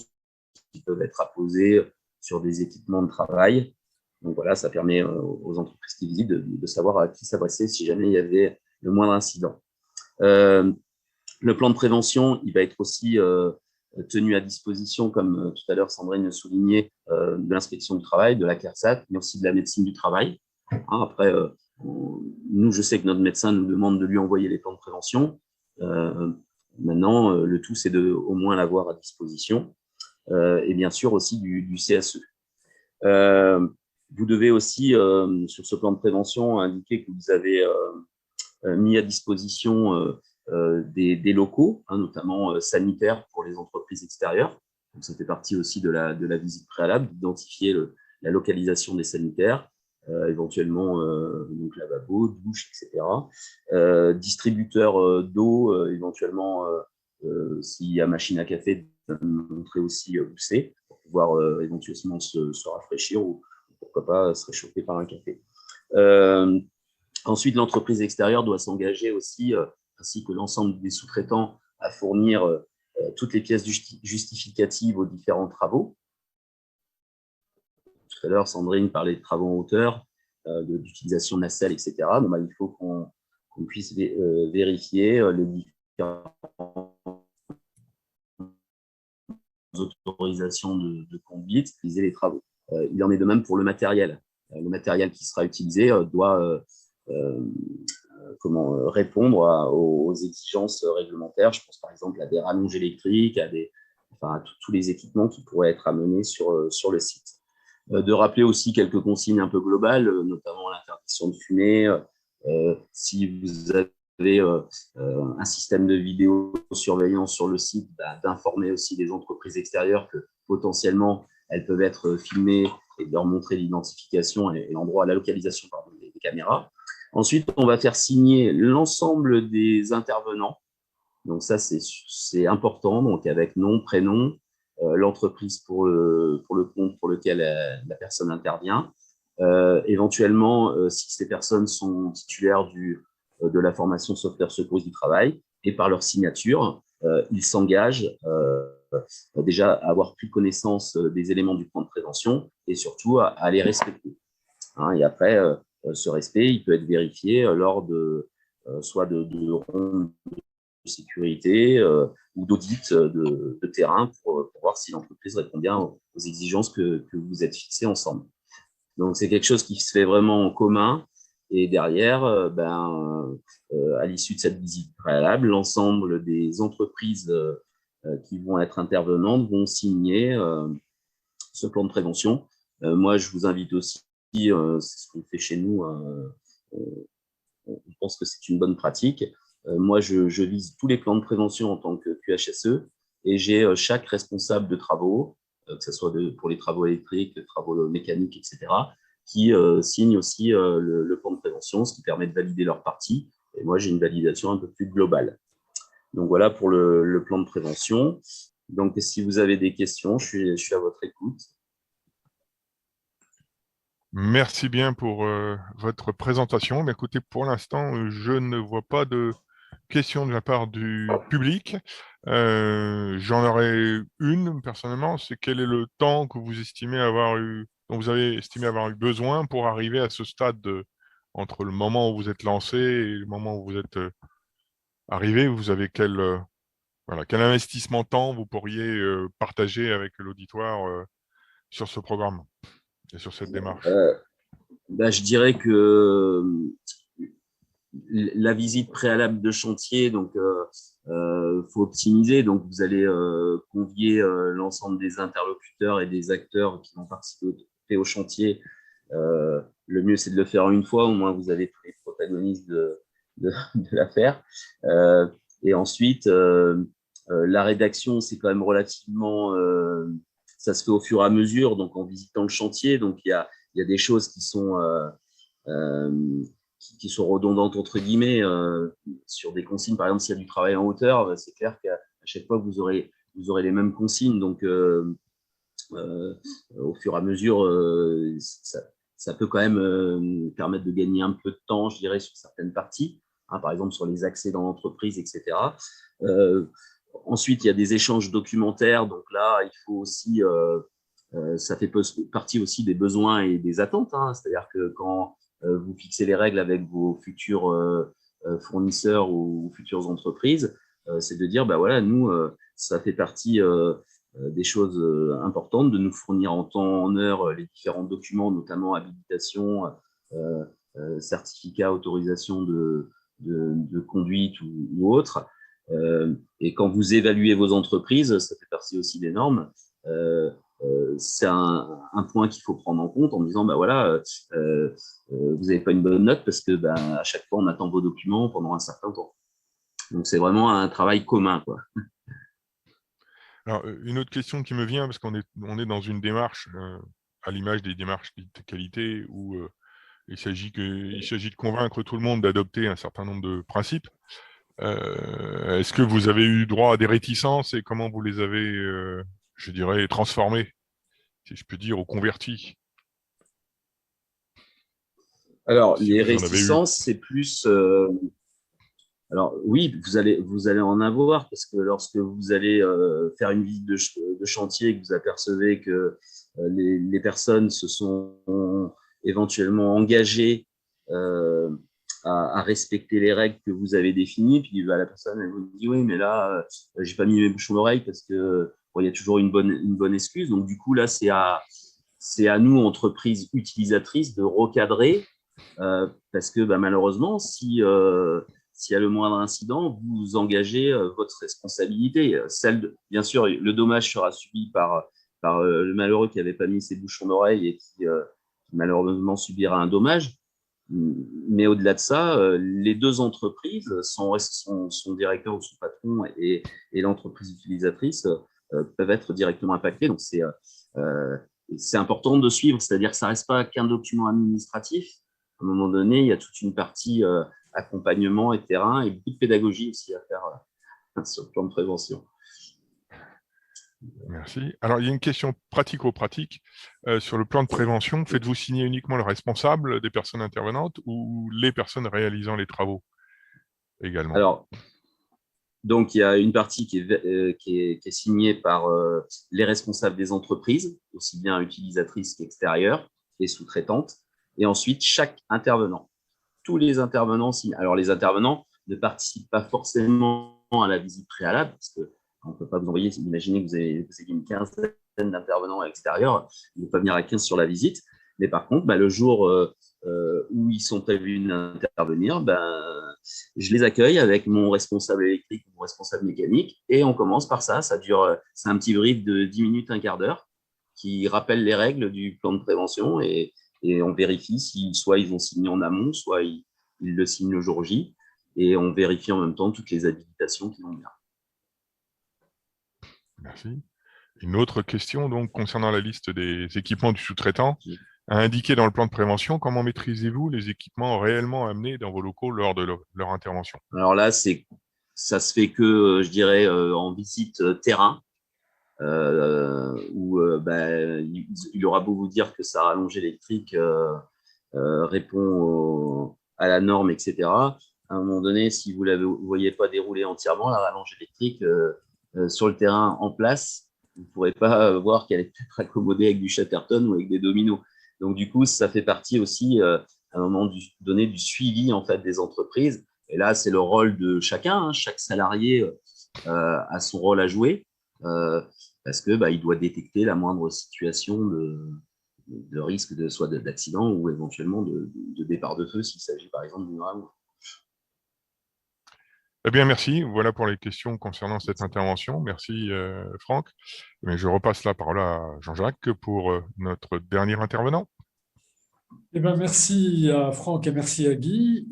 qui peuvent être apposés sur des équipements de travail. Donc voilà, ça permet aux entreprises qui visitent de savoir à qui s'adresser si jamais il y avait le moindre incident. Le plan de prévention, il va être aussi tenu à disposition, comme tout à l'heure Sandrine le soulignait, de l'inspection du travail, de la CARSAT, mais aussi de la médecine du travail. Après, nous, je sais que notre médecin nous demande de lui envoyer les plans de prévention. Maintenant, le tout, c'est de au moins l'avoir à disposition. Et bien sûr aussi du CSE. Vous devez aussi, sur ce plan de prévention, indiquer que vous avez mis à disposition des locaux, notamment sanitaires pour les entreprises extérieures. Donc, ça fait partie aussi de la visite préalable, d'identifier la localisation des sanitaires, éventuellement donc lavabo, douche, etc. Distributeur d'eau, éventuellement, s'il y a machine à café, montrer aussi où c'est, pour pouvoir éventuellement se rafraîchir ou pourquoi pas se réchauffer par un café. Ensuite, l'entreprise extérieure doit s'engager aussi, ainsi que l'ensemble des sous-traitants, à fournir toutes les pièces justificatives aux différents travaux. Tout à l'heure, Sandrine parlait de travaux en hauteur. d'utilisation de nacelle, etc. Donc, il faut qu'on puisse vérifier les différentes autorisations de conduite, utiliser les travaux. Il en est de même pour le matériel. Le matériel qui sera utilisé doit répondre aux exigences réglementaires. Je pense par exemple à des rallonges électriques, à tous les équipements qui pourraient être amenés sur le site. De rappeler aussi quelques consignes un peu globales, notamment l'interdiction de fumer. Si vous avez un système de vidéosurveillance sur le site, d'informer aussi les entreprises extérieures que potentiellement elles peuvent être filmées et de leur montrer l'identification et l'endroit, la localisation des caméras. Ensuite, on va faire signer l'ensemble des intervenants. Donc ça, c'est important, donc avec nom, prénom, l'entreprise pour le compte pour lequel la personne intervient. Éventuellement, si ces personnes sont titulaires de la formation software secours du travail, et par leur signature, ils s'engagent déjà à avoir pris connaissance des éléments du plan de prévention et surtout à les respecter. Et après, ce respect, il peut être vérifié lors de soit de rondes de sécurité ou d'audit de terrain pour voir si l'entreprise répond bien aux exigences que vous êtes fixées ensemble. Donc, c'est quelque chose qui se fait vraiment en commun. Et derrière, à l'issue de cette visite préalable, l'ensemble des entreprises qui vont être intervenantes vont signer ce plan de prévention. Moi, je vous invite aussi, c'est ce qu'on fait chez nous, on pense que c'est une bonne pratique. Moi, je vise tous les plans de prévention en tant que QHSE et j'ai chaque responsable de travaux, que ce soit pour les travaux électriques, les travaux mécaniques, etc., qui signe aussi le plan de prévention, ce qui permet de valider leur partie. Et moi, j'ai une validation un peu plus globale. Donc, voilà pour le plan de prévention. Donc, si vous avez des questions, je suis à votre écoute. Merci bien pour votre présentation. Mais écoutez, pour l'instant, je ne vois pas de questions de la part du public. J'en aurais une personnellement, c'est quel est le temps que vous estimez dont vous avez estimé avoir eu besoin pour arriver à ce stade entre le moment où vous êtes lancé et le moment où vous êtes arrivé. Vous avez quel investissement temps vous pourriez partager avec l'auditoire sur ce programme et sur cette démarche? Je dirais que la visite préalable de chantier, donc faut optimiser. Donc vous allez convier l'ensemble des interlocuteurs et des acteurs qui vont participer au chantier. Le mieux, c'est de le faire une fois, au moins vous avez tous les protagonistes de l'affaire. Et ensuite, la rédaction, c'est quand même relativement, ça se fait au fur et à mesure, donc en visitant le chantier. Donc il y a des choses qui sont redondantes entre guillemets sur des consignes. Par exemple, s'il y a du travail en hauteur, c'est clair qu'à chaque fois vous aurez les mêmes consignes. Donc au fur et à mesure, ça peut quand même permettre de gagner un peu de temps, je dirais, sur certaines parties, par exemple sur les accès dans l'entreprise, etc. Ensuite, il y a des échanges documentaires. Donc là, il faut aussi, ça fait partie aussi des besoins et des attentes. C'est-à-dire que quand vous fixez les règles avec vos futurs fournisseurs ou futures entreprises, c'est de dire, voilà, nous, ça fait partie des choses importantes, de nous fournir en temps, en heure, les différents documents, notamment habilitation, certificat, autorisation de conduite ou autre. Et quand vous évaluez vos entreprises, ça fait partie aussi des normes. C'est un point qu'il faut prendre en compte en disant, voilà, vous n'avez pas une bonne note parce que à chaque fois, on attend vos documents pendant un certain temps. Donc, c'est vraiment un travail commun, quoi. Alors, une autre question qui me vient, parce qu'on est dans une démarche, à l'image des démarches de qualité, où il s'agit de convaincre tout le monde d'adopter un certain nombre de principes. Est-ce que vous avez eu droit à des réticences et comment vous les avez, je dirais, transformées, si je peux dire, ou converties? Alors, les réticences, c'est plus... Alors oui, vous allez en avoir, parce que lorsque vous allez faire une visite de chantier et que vous apercevez que les personnes se sont éventuellement engagé à respecter les règles que vous avez définies. Puis la personne, elle vous dit, oui, mais là, j'ai pas mis mes bouchons d'oreille parce que il y a toujours une bonne excuse. Donc, du coup, là, c'est à nous, entreprises utilisatrices, de recadrer parce que malheureusement, s'il y a le moindre incident, vous engagez votre responsabilité. Bien sûr, le dommage sera subi par le malheureux qui n'avait pas mis ses bouchons d'oreille et qui malheureusement subira un dommage. Mais au-delà de ça, les deux entreprises, son directeur ou son patron et l'entreprise utilisatrice peuvent être directement impactés. Donc, c'est important de suivre, c'est-à-dire que ça ne reste pas qu'un document administratif. À un moment donné, il y a toute une partie accompagnement et terrain et beaucoup de pédagogie aussi à faire sur le plan de prévention. Merci. Alors, il y a une question pratico-pratique. Sur le plan de prévention, faites-vous signer uniquement le responsable des personnes intervenantes ou les personnes réalisant les travaux également? Alors, donc, il y a une partie qui est signée par les responsables des entreprises, aussi bien utilisatrices qu'extérieures et sous-traitantes, et ensuite chaque intervenant. Tous les intervenants signent. Alors, les intervenants ne participent pas forcément à la visite préalable, parce qu'on ne peut pas vous envoyer, imaginez que vous avez une quinzaine d'intervenants à l'extérieur, ils ne vont pas venir à 15 sur la visite, mais par contre, le jour où ils sont prévus d'intervenir, je les accueille avec mon responsable électrique, mon responsable mécanique, et on commence par ça. C'est un petit brief de 10 minutes, un quart d'heure, qui rappelle les règles du plan de prévention, et on vérifie si soit ils ont signé en amont, soit ils le signent le jour J, et on vérifie en même temps toutes les habilitations qui vont bien. Merci. Une autre question donc concernant la liste des équipements du sous-traitant. À indiquer dans le plan de prévention, comment maîtrisez-vous les équipements réellement amenés dans vos locaux lors de leur intervention? Alors là, ça se fait que, je dirais, en visite terrain, où il aura beau vous dire que sa rallonge électrique répond à la norme, etc. À un moment donné, si vous ne voyez pas dérouler entièrement, la rallonge électrique sur le terrain en place, vous ne pourrez pas voir qu'elle est peut-être accommodée avec du Chatterton ou avec des dominos. Donc, du coup, ça fait partie aussi, à un moment donné, du suivi en fait, des entreprises. Et là, c'est le rôle de chacun. Chaque salarié a son rôle à jouer parce qu'il doit détecter la moindre situation de risque, soit d'accident ou éventuellement de départ de feu s'il s'agit par exemple d'une rame. Eh bien, merci. Voilà pour les questions concernant cette intervention. Merci, Franck. Mais je repasse la parole à Jean-Jacques pour notre dernier intervenant. Eh ben, merci à Franck et merci à Guy.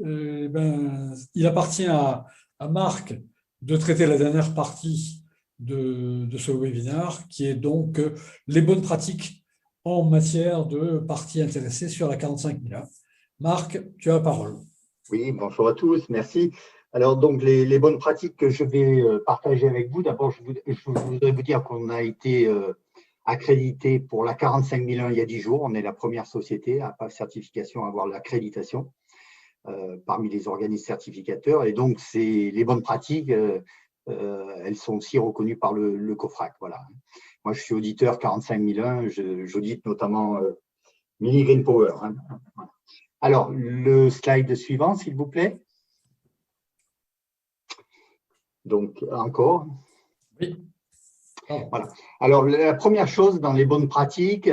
Il appartient à Marc de traiter la dernière partie de ce webinaire, qui est donc les bonnes pratiques en matière de parties intéressées sur la 45001. Marc, tu as la parole. Oui, bonjour à tous, merci. Alors, donc, les bonnes pratiques que je vais partager avec vous, d'abord, je voudrais vous dire qu'on a été accrédité pour la 45001 il y a 10 jours. On est la première société à pas certification à avoir l'accréditation parmi les organismes certificateurs. Et donc, les bonnes pratiques, elles sont aussi reconnues par le COFRAC. Voilà. Moi, je suis auditeur 45001, j'audite notamment Mini Green Power. Hein. Alors, le slide suivant, s'il vous plaît. Donc, encore. Oui. Voilà. Alors, la première chose dans les bonnes pratiques,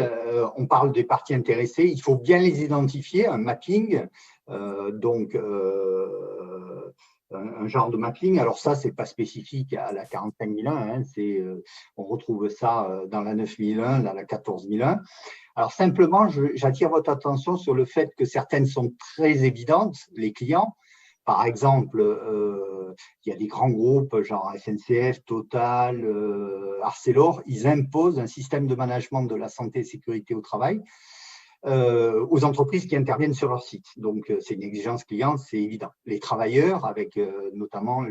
on parle des parties intéressées, il faut bien les identifier, un mapping, un genre de mapping. Alors ça, c'est pas spécifique à la 45001, hein, on retrouve ça dans la 9001, dans la 14001. Alors simplement, j'attire votre attention sur le fait que certaines sont très évidentes, les clients. Par exemple, il y a des grands groupes genre SNCF, Total, Arcelor, ils imposent un système de management de la santé et sécurité au travail aux entreprises qui interviennent sur leur site. Donc, c'est une exigence client, c'est évident. Les travailleurs, avec notamment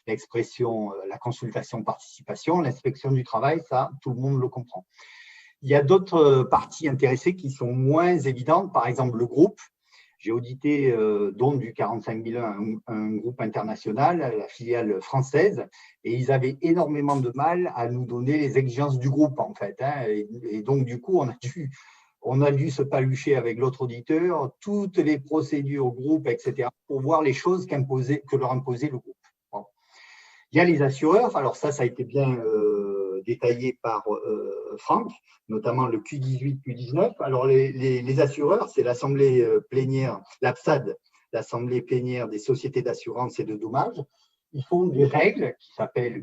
l'expression, la consultation participation, l'inspection du travail, ça, tout le monde le comprend. Il y a d'autres parties intéressées qui sont moins évidentes, par exemple le groupe. J'ai audité dont du 45001 un groupe international, la filiale française, et ils avaient énormément de mal à nous donner les exigences du groupe, en fait. Hein, et donc, du coup, on a dû on a dû se palucher avec l'autre auditeur, toutes les procédures, groupes, etc., pour voir les choses que leur imposait le groupe. Bon. Il y a les assureurs, alors ça a été bien détaillé par Franck, notamment le Q18, Q19. Alors les assureurs, c'est l'assemblée plénière, l'APSAD, l'assemblée plénière des sociétés d'assurance et de dommages. Ils font des règles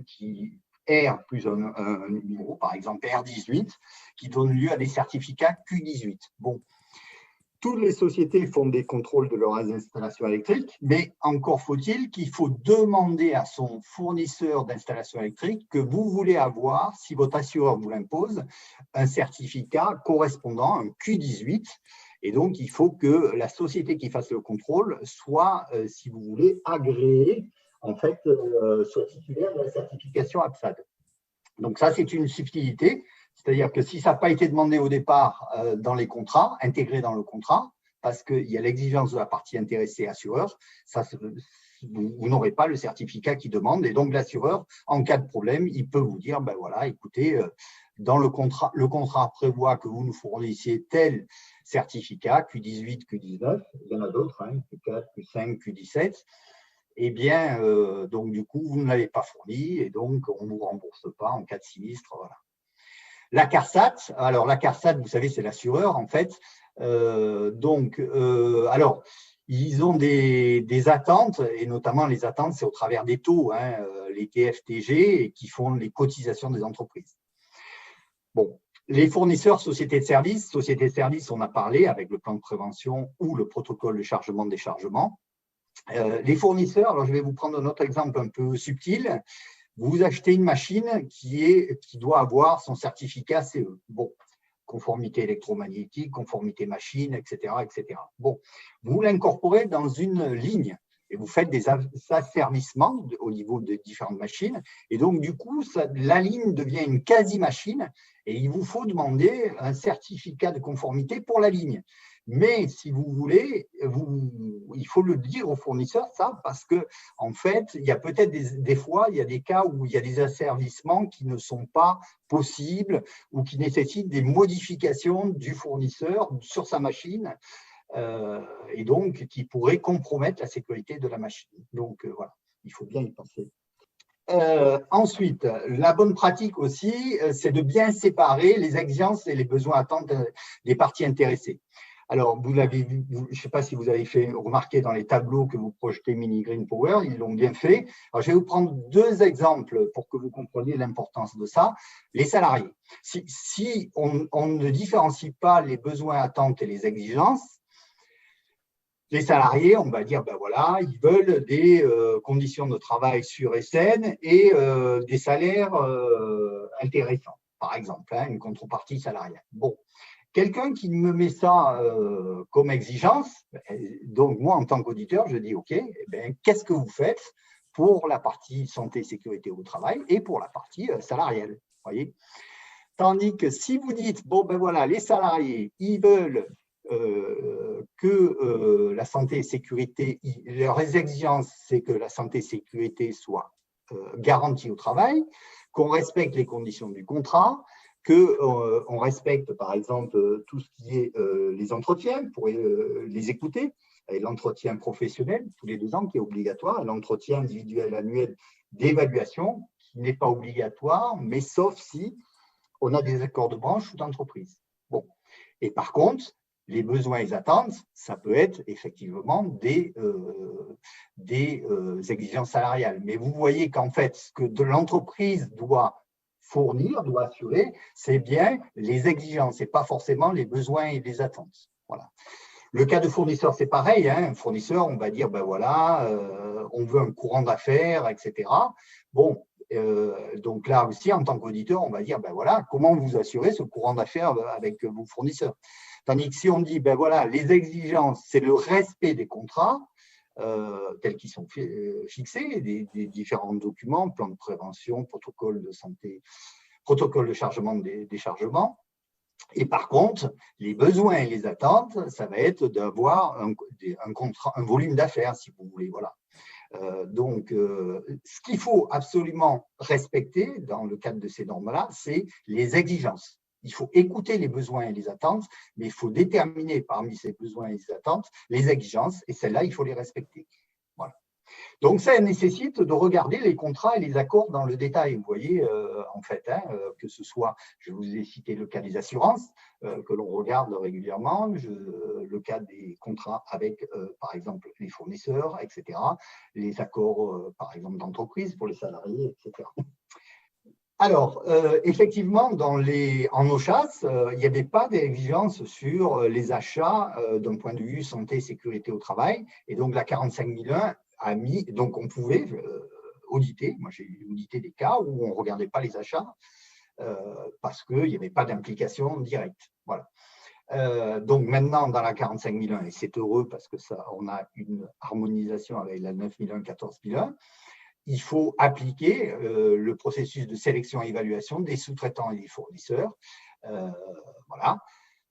qui R plus un numéro, par exemple R18, qui donne lieu à des certificats Q18. Bon, toutes les sociétés font des contrôles de leurs installations électriques, mais encore faut-il qu'il faut demander à son fournisseur d'installation électrique que vous voulez avoir, si votre assureur vous l'impose, un certificat correspondant, un Q18. Et donc, il faut que la société qui fasse le contrôle soit, si vous voulez, agréée, en fait, soit titulaire de la certification APSAD. Donc ça, c'est une subtilité. C'est-à-dire que si ça n'a pas été demandé au départ dans les contrats, intégré dans le contrat, parce qu'il y a l'exigence de la partie intéressée assureur, vous n'aurez pas le certificat qui demande. Et donc, l'assureur, en cas de problème, il peut vous dire, ben voilà, écoutez, dans le contrat prévoit que vous nous fournissiez tel certificat, Q18, Q19, il y en a d'autres, hein, Q4, Q5, Q17, eh bien, donc du coup, vous ne l'avez pas fourni et donc on ne vous rembourse pas en cas de sinistre, voilà. La CARSAT, alors la CARSAT, vous savez, c'est l'assureur en fait. Alors, ils ont des attentes, et notamment les attentes, c'est au travers des taux, hein, les TFTG, qui font les cotisations des entreprises. Bon, les fournisseurs, sociétés de services, on a parlé avec le plan de prévention ou le protocole de chargement-déchargement. Les fournisseurs, alors je vais vous prendre un autre exemple un peu subtil. Vous achetez une machine qui doit avoir son certificat CE. Bon, conformité électromagnétique, conformité machine, etc., etc. Bon, vous l'incorporez dans une ligne et vous faites des asservissements au niveau de différentes machines. Et donc, du coup, la ligne devient une quasi-machine et il vous faut demander un certificat de conformité pour la ligne. Mais si vous voulez, il faut le dire au fournisseur, ça, parce que en fait, il y a peut-être des fois, il y a des cas où il y a des asservissements qui ne sont pas possibles ou qui nécessitent des modifications du fournisseur sur sa machine et donc qui pourraient compromettre la sécurité de la machine. Donc voilà, il faut bien y penser. Ensuite, la bonne pratique aussi, c'est de bien séparer les exigences et les besoins attentes des parties intéressées. Alors, vous l'avez vu, je ne sais pas si vous avez fait remarquer dans les tableaux que vous projetez Mini Green Power, ils l'ont bien fait. Alors, je vais vous prendre deux exemples pour que vous compreniez l'importance de ça. Les salariés. Si on ne différencie pas les besoins, attentes et les exigences, les salariés, on va dire, ben voilà, ils veulent des conditions de travail sûres et saines et des salaires intéressants, par exemple, hein, une contrepartie salariale. Bon. Quelqu'un qui me met ça comme exigence, donc moi, en tant qu'auditeur, je dis, OK, eh bien, qu'est-ce que vous faites pour la partie santé, sécurité au travail et pour la partie salariale, voyez. Tandis que si vous dites, bon, ben voilà, les salariés, ils veulent que la santé et sécurité, leurs exigences, c'est que la santé et sécurité soient garanties au travail, qu'on respecte les conditions du contrat, qu'on respecte, par exemple, tout ce qui est les entretiens pour les écouter, et l'entretien professionnel tous les 2 ans qui est obligatoire, et l'entretien individuel annuel d'évaluation qui n'est pas obligatoire, mais sauf si on a des accords de branche ou d'entreprise. Bon. Et par contre, les besoins et les attentes, ça peut être effectivement des exigences salariales. Mais vous voyez qu'en fait, ce que l'entreprise doit fournir, doit assurer, c'est bien les exigences et pas forcément les besoins et les attentes. Voilà. Le cas de fournisseur, c'est pareil. Hein. Un fournisseur, on va dire, ben voilà, on veut un courant d'affaires, etc. Bon, donc là aussi, en tant qu'auditeur, on va dire, ben voilà, comment vous assurez ce courant d'affaires avec vos fournisseurs. Tandis que si on dit, ben voilà, les exigences, c'est le respect des contrats, tels qu'ils sont fixés, des différents documents, plan de prévention, protocole de santé, protocole de chargement-déchargement. Et par contre, les besoins et les attentes, ça va être d'avoir un volume d'affaires, si vous voulez. Voilà. Donc, ce qu'il faut absolument respecter dans le cadre de ces normes-là, c'est les exigences. Il faut écouter les besoins et les attentes, mais il faut déterminer parmi ces besoins et ces attentes les exigences, et celles-là, il faut les respecter. Voilà. Donc, ça nécessite de regarder les contrats et les accords dans le détail. Vous voyez, en fait, que ce soit, je vous ai cité le cas des assurances, que l'on regarde régulièrement, le cas des contrats avec, par exemple, les fournisseurs, etc., les accords, par exemple, d'entreprise pour les salariés, etc. Alors, effectivement, en nos chasses, il n'y avait pas d'exigence sur les achats d'un point de vue santé et sécurité au travail. Et donc, la 45001 a mis, donc on pouvait auditer. Moi, j'ai audité des cas où on ne regardait pas les achats parce qu'il n'y avait pas d'implication directe. Voilà. Donc maintenant, dans la 45001, et c'est heureux parce que ça, on a une harmonisation avec la 9001, 14001, il faut appliquer le processus de sélection et évaluation des sous-traitants et des fournisseurs. Voilà.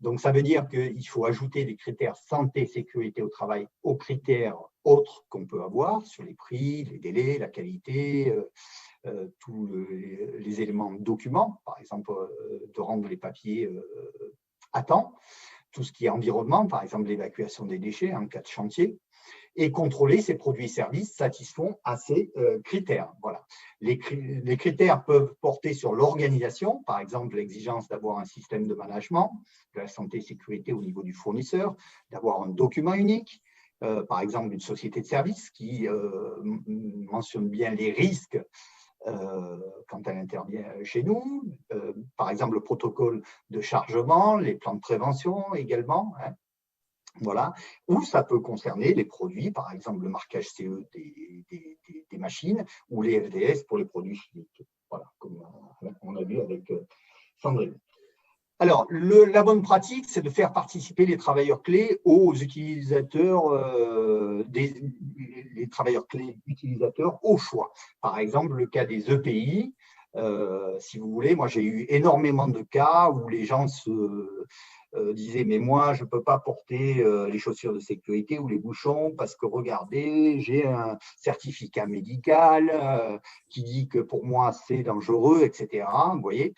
Donc, ça veut dire qu'il faut ajouter des critères santé, sécurité au travail aux critères autres qu'on peut avoir sur les prix, les délais, la qualité, tous les éléments de documents, par exemple, de rendre les papiers à temps, tout ce qui est environnement, par exemple l'évacuation des déchets en cas de chantier, et contrôler ces produits et services satisfont à ces critères. Voilà. Les critères peuvent porter sur l'organisation, par exemple l'exigence d'avoir un système de management de la santé et sécurité au niveau du fournisseur, d'avoir un document unique, par exemple une société de service qui mentionne bien les risques quand elle intervient chez nous, par exemple le protocole de chargement, les plans de prévention également, hein. Voilà, ou ça peut concerner les produits, par exemple le marquage CE des machines ou les FDS pour les produits chimiques. Voilà, comme on a vu avec Sandrine. Alors, la bonne pratique, c'est de faire participer les travailleurs clés aux utilisateurs, les travailleurs clés utilisateurs au choix. Par exemple, le cas des EPI, si vous voulez, moi j'ai eu énormément de cas où les gens se disaient mais moi je ne peux pas porter les chaussures de sécurité ou les bouchons parce que regardez, j'ai un certificat médical qui dit que pour moi c'est dangereux, etc. Vous voyez.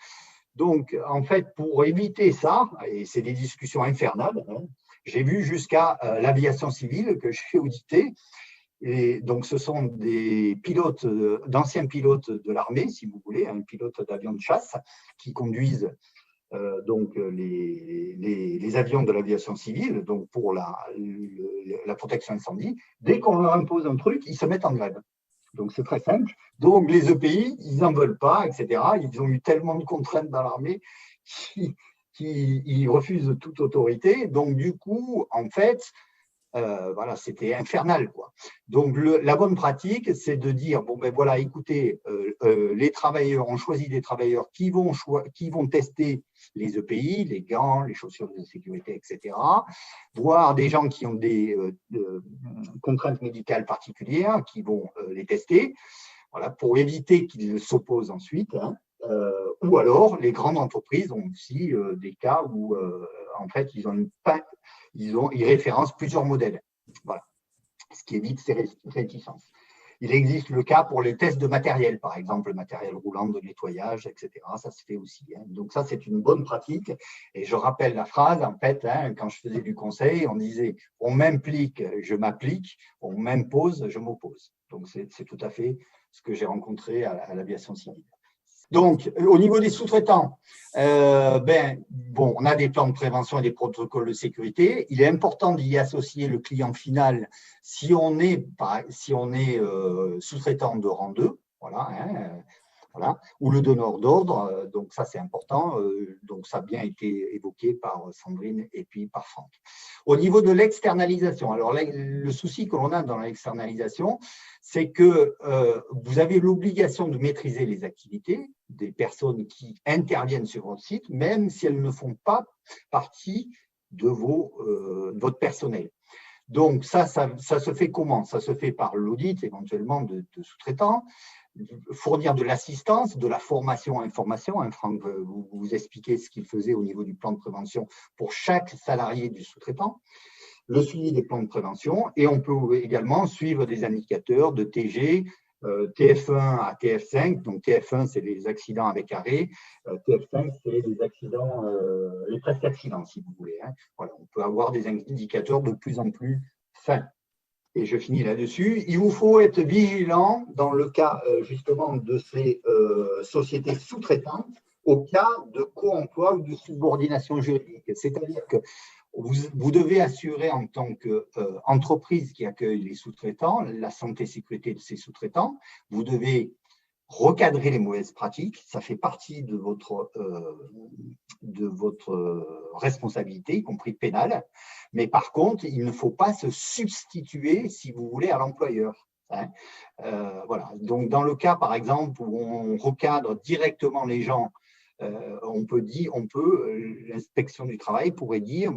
Donc en fait pour éviter ça, et c'est des discussions infernales, hein, j'ai vu jusqu'à l'aviation civile que j'ai audité. Et donc, ce sont des pilotes, d'anciens pilotes de l'armée, si vous voulez, un pilote d'avion de chasse qui conduisent donc les avions de l'aviation civile, donc pour la protection incendie. Dès qu'on leur impose un truc, ils se mettent en grève. Donc, c'est très simple. Donc, les EPI, ils n'en veulent pas, etc. Ils ont eu tellement de contraintes dans l'armée qu'ils refusent toute autorité. Donc, du coup, en fait, voilà, c'était infernal, quoi. Donc, la bonne pratique, c'est de dire, bon, ben voilà, écoutez, les travailleurs, on choisit des travailleurs qui vont tester les EPI, les gants, les chaussures de sécurité, etc., voire des gens qui ont des contraintes médicales particulières, qui vont les tester, voilà, pour éviter qu'ils s'opposent ensuite, hein. Ou alors, les grandes entreprises ont aussi des cas où, en fait, ils référencent plusieurs modèles. Voilà. Ce qui évite ces réticences. Il existe le cas pour les tests de matériel, par exemple, le matériel roulant de nettoyage, etc. Ça se fait aussi, hein. Donc, ça, c'est une bonne pratique. Et je rappelle la phrase, en fait, hein, quand je faisais du conseil, on disait « on m'implique, je m'applique, on m'impose, je m'oppose ». Donc, c'est tout à fait ce que j'ai rencontré à l'aviation civile. Donc, au niveau des sous-traitants, bon, on a des plans de prévention et des protocoles de sécurité. Il est important d'y associer le client final si on est sous-traitant de rang 2, voilà, hein, voilà, ou le donneur d'ordre. Donc, ça, c'est important. Donc, ça a bien été évoqué par Sandrine et puis par Franck. Au niveau de l'externalisation, alors le souci que l'on a dans l'externalisation, c'est que vous avez l'obligation de maîtriser les activités des personnes qui interviennent sur votre site, même si elles ne font pas partie de votre personnel. Donc, ça se fait comment? Ça se fait par l'audit éventuellement de sous-traitants, fournir de l'assistance, de la formation, information. Hein, Franck, vous expliquez ce qu'il faisait au niveau du plan de prévention pour chaque salarié du sous-traitant, le suivi des plans de prévention, et on peut également suivre des indicateurs de TG, TF1 à TF5. Donc TF1, c'est les accidents avec arrêt. TF5, c'est les accidents, les presque accidents, si vous voulez. Hein. Voilà, on peut avoir des indicateurs de plus en plus fins. Et je finis là-dessus. Il vous faut être vigilant dans le cas justement de ces sociétés sous-traitantes au cas de co-emploi ou de subordination juridique. C'est-à-dire que vous devez assurer en tant qu'entreprise qui accueille les sous-traitants la santé et sécurité de ces sous-traitants. Vous devez recadrer les mauvaises pratiques. Ça fait partie de votre responsabilité, y compris pénale. Mais par contre, il ne faut pas se substituer, si vous voulez, à l'employeur. Hein. Voilà. Donc, dans le cas, par exemple, où on recadre directement les gens, l'inspection du travail pourrait dire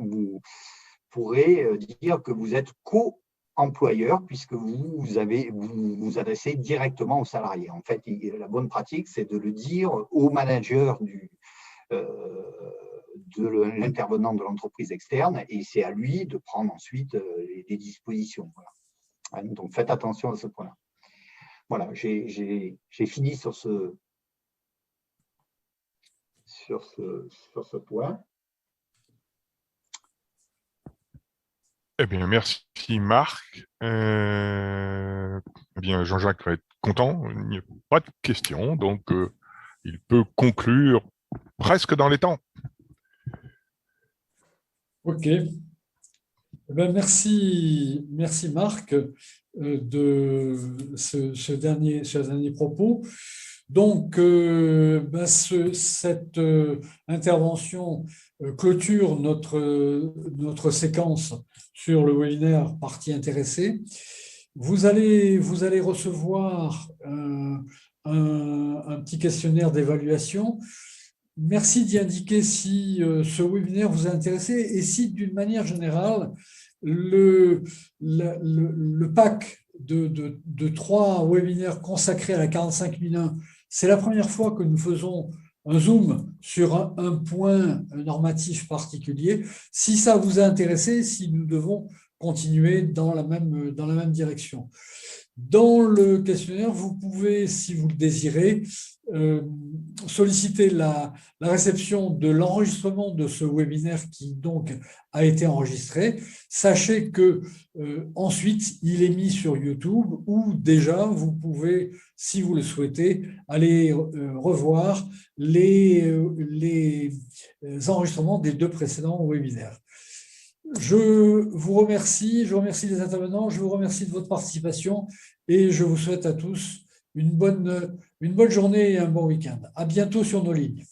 que vous êtes co-employeur puisque vous vous adressez directement aux salariés. En fait, la bonne pratique, c'est de le dire au manager de l'intervenant de l'entreprise externe et c'est à lui de prendre ensuite les dispositions. Voilà. Donc, faites attention à ce point-là. Voilà, j'ai fini sur ce point. Eh bien, merci Marc. Eh bien, Jean-Jacques va être content, il n'y a pas de questions, donc il peut conclure presque dans les temps. Ok. Eh bien, merci Marc de ce dernier propos. Donc, cette intervention clôture notre séquence sur le webinaire partie intéressée. Vous allez recevoir un petit questionnaire d'évaluation. Merci d'y indiquer si ce webinaire vous a intéressé et si, d'une manière générale, le pack de 3 webinaires consacrés à la 45001, c'est la première fois que nous faisons un zoom sur un point normatif particulier. Si ça vous a intéressé, si nous devons continuer dans la même direction. Dans le questionnaire, vous pouvez, si vous le désirez, solliciter la réception de l'enregistrement de ce webinaire qui donc a été enregistré. Sachez que ensuite il est mis sur YouTube où déjà vous pouvez, si vous le souhaitez, aller revoir les enregistrements des 2 précédents webinaires. Je vous remercie les intervenants, je vous remercie de votre participation et je vous souhaite à tous une bonne journée et un bon week-end. À bientôt sur nos lignes.